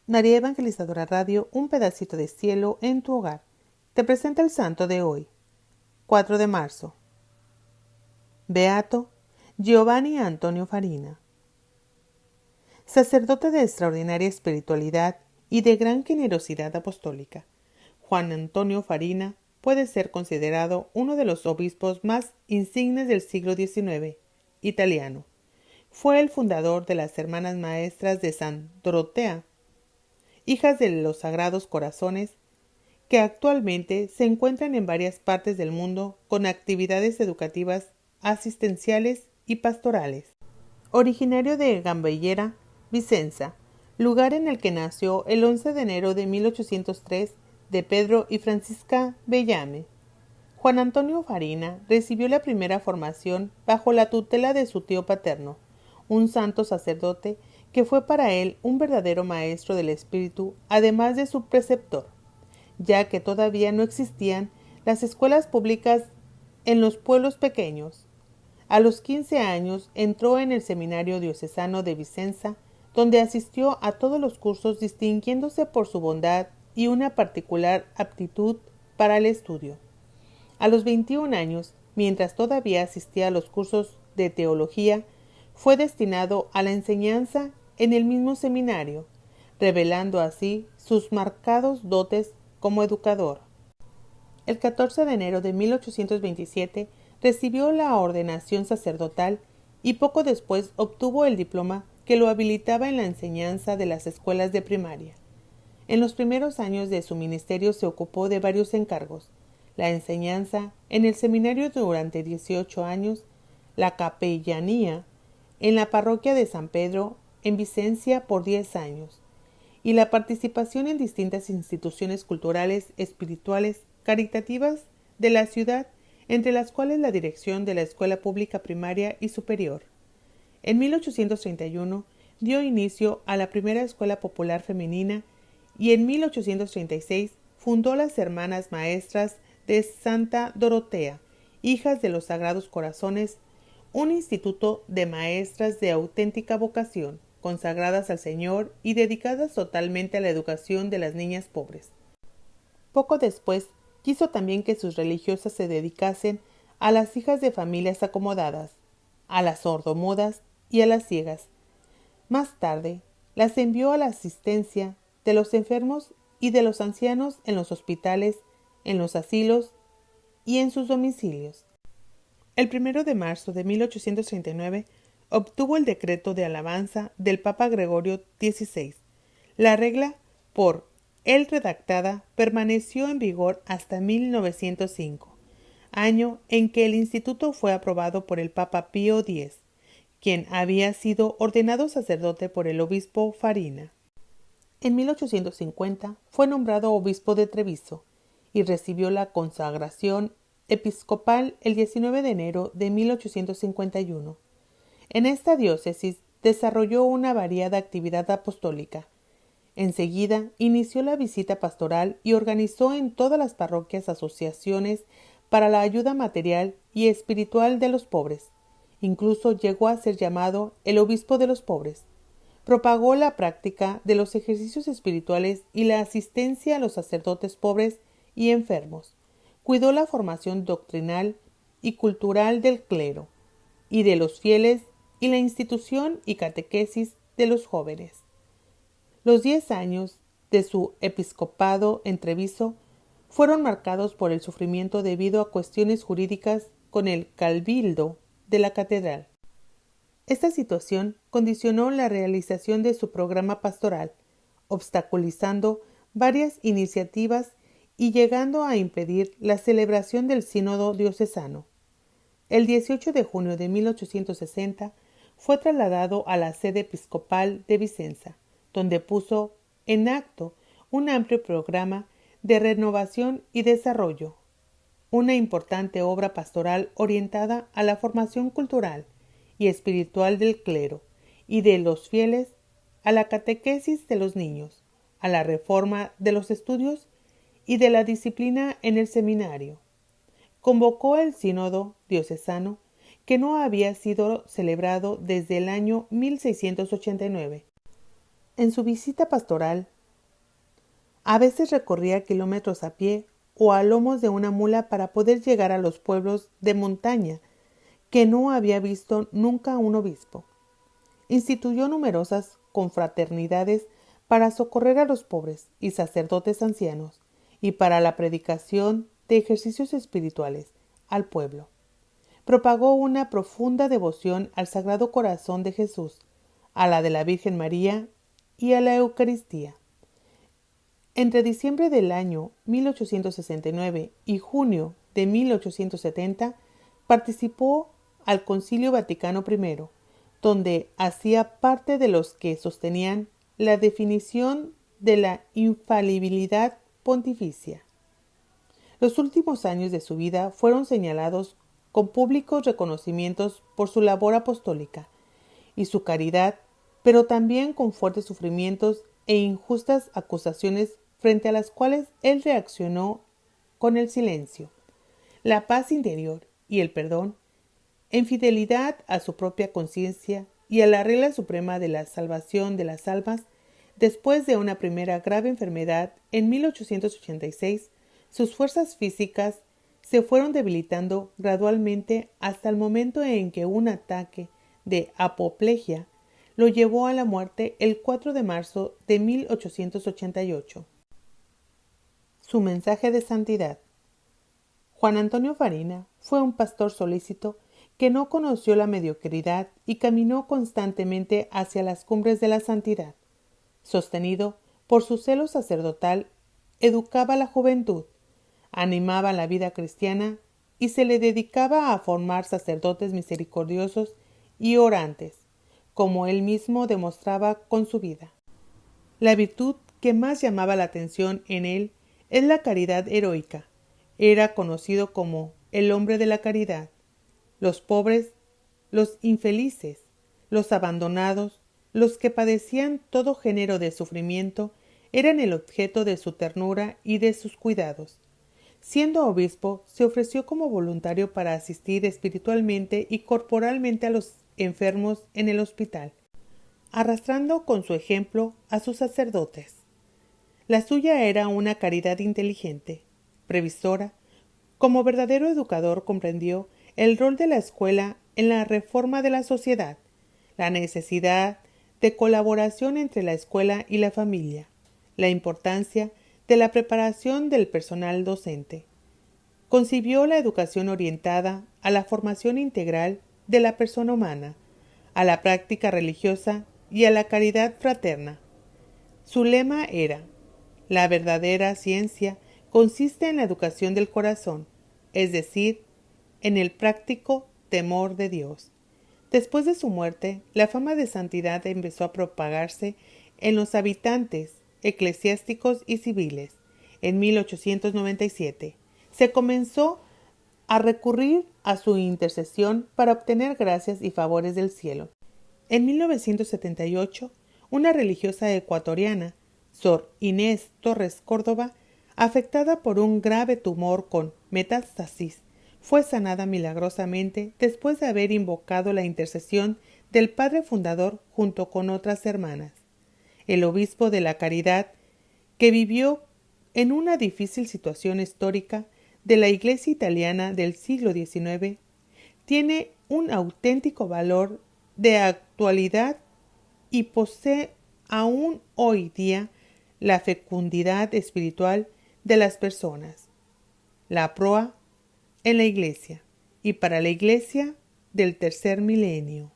María Evangelizadora Radio, un pedacito de cielo en tu hogar. Te presenta el santo de hoy, 4 de marzo. Beato Giovanni Antonio Farina. Sacerdote de extraordinaria espiritualidad y de gran generosidad apostólica, Juan Antonio Farina puede ser considerado uno de los obispos más insignes del siglo XIX, italiano. Fue el fundador de las Hermanas Maestras de San Dorotea, hijas de los Sagrados Corazones, que actualmente se encuentran en varias partes del mundo con actividades educativas, asistenciales y pastorales. Originario de Gambellera, Vicenza, lugar en el que nació el 11 de enero de 1803 de Pedro y Francisca Bellame, Juan Antonio Farina recibió la primera formación bajo la tutela de su tío paterno, un santo sacerdote que fue para él un verdadero maestro del espíritu, además de su preceptor, ya que todavía no existían las escuelas públicas en los pueblos pequeños. A los 15 años entró en el Seminario Diocesano de Vicenza, donde asistió a todos los cursos distinguiéndose por su bondad y una particular aptitud para el estudio. A los 21 años, mientras todavía asistía a los cursos de teología, fue destinado a la enseñanza en el mismo seminario, revelando así sus marcados dotes como educador. El 14 de enero de 1827 recibió la ordenación sacerdotal y poco después obtuvo el diploma que lo habilitaba en la enseñanza de las escuelas de primaria. En los primeros años de su ministerio se ocupó de varios encargos: la enseñanza en el seminario durante 18 años, la capellanía en la parroquia de San Pedro en Vicencia por 10 años, y la participación en distintas instituciones culturales, espirituales, caritativas de la ciudad, entre las cuales la dirección de la Escuela Pública Primaria y Superior. En 1831 dio inicio a la primera Escuela Popular Femenina y en 1836 fundó las Hermanas Maestras de Santa Dorotea, hijas de los Sagrados Corazones, un instituto de maestras de auténtica vocación, consagradas al Señor y dedicadas totalmente a la educación de las niñas pobres. Poco después, quiso también que sus religiosas se dedicasen a las hijas de familias acomodadas, a las sordomudas y a las ciegas. Más tarde, las envió a la asistencia de los enfermos y de los ancianos en los hospitales, en los asilos y en sus domicilios. El 1 de marzo de 1839 obtuvo el decreto de alabanza del Papa Gregorio XVI. La regla por él redactada permaneció en vigor hasta 1905, año en que el instituto fue aprobado por el Papa Pío X, quien había sido ordenado sacerdote por el obispo Farina. En 1850 fue nombrado obispo de Treviso y recibió la consagración episcopal el 19 de enero de 1851. En esta diócesis desarrolló una variada actividad apostólica. Enseguida inició la visita pastoral y organizó en todas las parroquias asociaciones para la ayuda material y espiritual de los pobres. Incluso llegó a ser llamado el obispo de los pobres. Propagó la práctica de los ejercicios espirituales y la asistencia a los sacerdotes pobres y enfermos. Cuidó la formación doctrinal y cultural del clero y de los fieles y la institución y catequesis de los jóvenes. Los 10 años de su episcopado en Treviso fueron marcados por el sufrimiento debido a cuestiones jurídicas con el cabildo de la catedral. Esta situación condicionó la realización de su programa pastoral, obstaculizando varias iniciativas y llegando a impedir la celebración del sínodo diocesano. El 18 de junio de 1860 fue trasladado a la sede episcopal de Vicenza, donde puso en acto un amplio programa de renovación y desarrollo, una importante obra pastoral orientada a la formación cultural y espiritual del clero y de los fieles, a la catequesis de los niños, a la reforma de los estudios y de la disciplina en el seminario. Convocó el sínodo diocesano, que no había sido celebrado desde el año 1689. En su visita pastoral A veces recorría kilómetros a pie o a lomos de una mula para poder llegar a los pueblos de montaña que no había visto nunca un obispo. Instituyó numerosas confraternidades para socorrer a los pobres y sacerdotes ancianos y para la predicación de ejercicios espirituales al pueblo. Propagó una profunda devoción al Sagrado Corazón de Jesús, a la de la Virgen María y a la Eucaristía. Entre diciembre del año 1869 y junio de 1870 participó al Concilio Vaticano I, donde hacía parte de los que sostenían la definición de la infalibilidad pontificia. Los últimos años de su vida fueron señalados con públicos reconocimientos por su labor apostólica y su caridad, pero también con fuertes sufrimientos e injustas acusaciones frente a las cuales él reaccionó con el silencio, la paz interior y el perdón, en fidelidad a su propia conciencia y a la regla suprema de la salvación de las almas. Después de una primera grave enfermedad en 1886, sus fuerzas físicas se fueron debilitando gradualmente hasta el momento en que un ataque de apoplejía lo llevó a la muerte el 4 de marzo de 1888. Su mensaje de santidad. Juan Antonio Farina fue un pastor solícito que no conoció la mediocridad y caminó constantemente hacia las cumbres de la santidad. Sostenido por su celo sacerdotal, educaba a la juventud, animaba la vida cristiana y se le dedicaba a formar sacerdotes misericordiosos y orantes, como él mismo demostraba con su vida. La virtud que más llamaba la atención en él es la caridad heroica. Era conocido como el hombre de la caridad. Los pobres, los infelices, los abandonados, los que padecían todo género de sufrimiento, eran el objeto de su ternura y de sus cuidados. Siendo obispo, se ofreció como voluntario para asistir espiritualmente y corporalmente a los enfermos en el hospital, arrastrando con su ejemplo a sus sacerdotes. La suya era una caridad inteligente, previsora. Como verdadero educador comprendió el rol de la escuela en la reforma de la sociedad, la necesidad de colaboración entre la escuela y la familia, la importancia de la preparación del personal docente. Concibió la educación orientada a la formación integral de la persona humana, a la práctica religiosa y a la caridad fraterna. Su lema era: la verdadera ciencia consiste en la educación del corazón, es decir, en el práctico temor de Dios. Después de su muerte, la fama de santidad empezó a propagarse en los habitantes eclesiásticos y civiles. En 1897 se comenzó a recurrir a su intercesión para obtener gracias y favores del cielo. En 1978, una religiosa ecuatoriana, Sor Inés Torres Córdoba, afectada por un grave tumor con metástasis, fue sanada milagrosamente después de haber invocado la intercesión del Padre Fundador junto con otras hermanas. El obispo de la Caridad, que vivió en una difícil situación histórica de la Iglesia italiana del siglo XIX, tiene un auténtico valor de actualidad y posee aún hoy día la fecundidad espiritual de las personas, la proa en la Iglesia y para la Iglesia del tercer milenio.